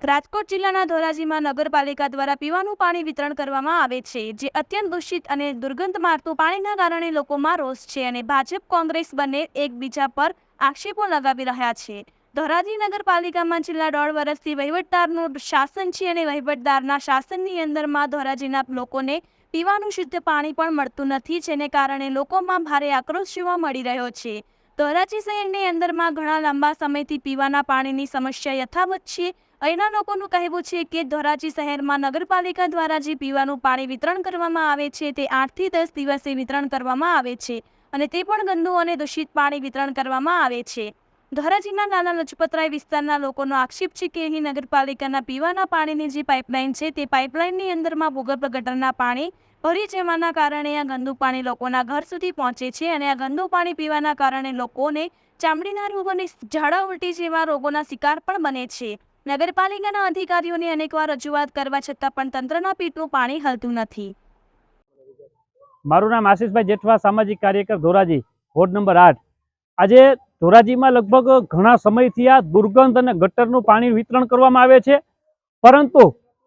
રાજકોટ જિલ્લાના ધોરાજીમાં નગરપાલિકા દ્વારા પીવાનું પાણી વિતરણ કરવામાં આવે છે, જે અત્યંત દૂષિત અને દુર્ગંધ મારતું પાણીના કારણે લોકોમાં રોષ છે અને ભાજપ કોંગ્રેસ બંને એકબીજા પર આક્ષેપો લગાવી રહ્યા છે. ધોરાજી નગરપાલિકામાં છેલ્લા 1.5 વર્ષથી વહીવટદારનું શાસન છે અને વહીવટદારના શાસનની અંદરમાં ધોરાજીના લોકોને પીવાનું શુદ્ધ પાણી પણ મળતું નથી, જેને કારણે લોકોમાં ભારે આક્રોશ જોવા મળી રહ્યો છે. ધોરાજી શહેરની અંદરમાં ઘણા લાંબા સમયથી પીવાના પાણીની સમસ્યા યથાવત છે. અહીંના લોકોનું કહેવું છે કે ધોરાજી શહેરમાં નગરપાલિકા દ્વારા જે પીવાનું પાણી વિતરણ કરવામાં આવે છે તે 8 થી 10 દિવસે વિતરણ કરવામાં આવે છે અને તે પણ ગંદુ અને દૂષિત પાણી વિતરણ કરવામાં આવે છે. ધોરાજીના નાના લજપતરાય વિસ્તારના લોકોનો આક્ષેપ છે કે અહીં નગરપાલિકાના પીવાના પાણીની જે પાઇપલાઇન છે તે પાઇપલાઇનની અંદરમાં ભૂગર્ભ ગટરના પાણી ભરી જવાના કારણે આ ગંદુ પાણી લોકોના ઘર સુધી પહોંચે છે અને આ ગંદુ પાણી પીવાના કારણે લોકોને ચામડીના રોગ અને ઝાડા ઉલટી જેવા રોગોના શિકાર પણ બને છે. નગરપાલિકાના અધિકારીઓને અનેકવાર રજૂઆત કરવા છતાં પણ તંત્રના પેટનું પાણી હલતું નથી. મારું નામ આશીષભાઈ જેઠવા, સામાજિક કાર્યકર, ધોરાજી, વોર્ડ નંબર 8. આજે ધોરાજીમાં લગભગ ઘણા સમયથી આ દુર્ગંધ અને ગટરનું પાણી વિતરણ કરવામાં આવે છે, પરંતુ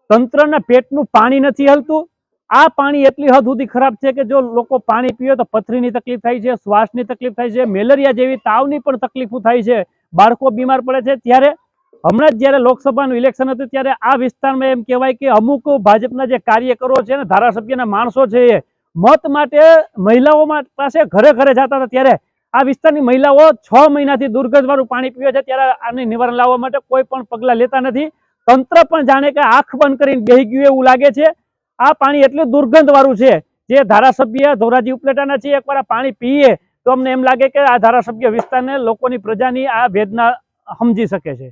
તંત્રના પેટનું પાણી નથી હલતું. આ પાણી એટલી હદ સુધી ખરાબ છે કે જો લોકો પાણી પીવે તો પથરીની તકલીફ થાય છે, શ્વાસની તકલીફ થાય છે, મેલેરિયા જેવી તાવની પણ તકલીફો થાય છે, બાળકો બીમાર પડે છે. ત્યારે હમણાં જ જ્યારે લોકસભાનું ઇલેક્શન હતું ત્યારે આ વિસ્તારમાં એમ કહેવાય કે અમુક ભાજપના જે કાર્યકરો છે ને ધારાસભ્યના માણસો છે એ મત માટે મહિલાઓ પાસે ઘરે ઘરે જતા હતા. ત્યારે આ વિસ્તારની મહિલાઓ 6 મહિનાથી દુર્ગંધવાળું પાણી પીવે છે. ત્યારે આને નિવારણ લાવવા માટે કોઈ પણ પગલાં લેતા નથી. તંત્ર પણ જાણે કે આંખ બંધ કરીને બેસી ગયું એવું લાગે છે. આ પાણી એટલું દુર્ગંધવાળું છે, જે ધારાસભ્ય ધોરાજી ઉપલેટાના છે, એકવાર આ પાણી પીએ તો અમને એમ લાગે કે આ ધારાસભ્ય વિસ્તારને લોકોની પ્રજાની આ વેદના સમજી શકે છે.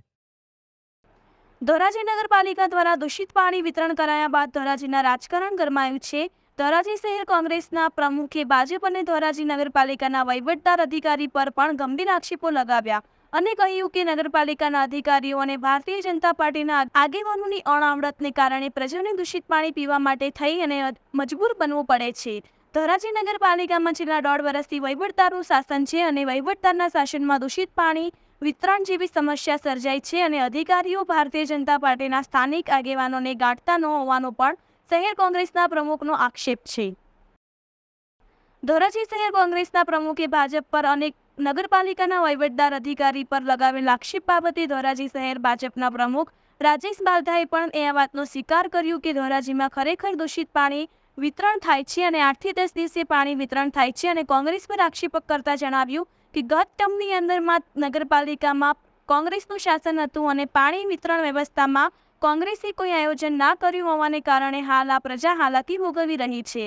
ધોરાજી નગરપાલિકા દ્વારા દૂષિત પાણી વિતરણ કરાયા બાદ ધોરાજીના રાજકારણ ગરમાયું છે. ધોરાજી શહેર કોંગ્રેસના પ્રમુખે ભાજપ અને ધોરાજી નગરપાલિકાના વહીવટદાર અધિકારી પર પણ ગંભીર આક્ષેપો લગાવ્યા અને કહ્યું કે નગરપાલિકાના અધિકારીઓ અને ભારતીય જનતા પાર્ટીના આગેવાનોની અણાવડતને કારણે પ્રજાને દૂષિત પાણી પીવા માટે થઈ અને મજબૂર બનવું પડે છે. ધોરાજી નગરપાલિકામાં છેલ્લા 1.5 વર્ષથી વહીવટદારનું શાસન છે અને વહીવટદારના શાસનમાં દૂષિત પાણી વિતરણ જેવી સમસ્યા સર્જાઈ છે અને અધિકારીઓ ભારતીય જનતા પાર્ટીના સ્થાનિક આગેવાનોને ગાંઠતા ન હોવાનો પણ શહેર કોંગ્રેસના પ્રમુખનો આક્ષેપ છે. ધોરાજી શહેર કોંગ્રેસના પ્રમુખે ભાજપ પર અને નગરપાલિકાના વહીવટદાર અધિકારી પર લગાવેલ આક્ષેપ બાબતે ધોરાજી શહેર ભાજપના પ્રમુખ રાજેશ બાલધાએ પણ એ વાતનો સ્વીકાર કર્યો કે ધોરાજીમાં ખરેખર દૂષિત પાણી વિતરણ થાય છે અને 8 થી 10 દિવસે પાણી વિતરણ થાય છે અને કોંગ્રેસ પર આક્ષેપ કરતા જણાવ્યું કે ગત ટર્મની અંદરમાં નગરપાલિકામાં કોંગ્રેસનું શાસન હતું અને પાણી વિતરણ વ્યવસ્થામાં કોંગ્રેસે કોઈ આયોજન ના કર્યું હોવાને કારણે હાલ આ પ્રજા હાલાકી ભોગવી રહી છે.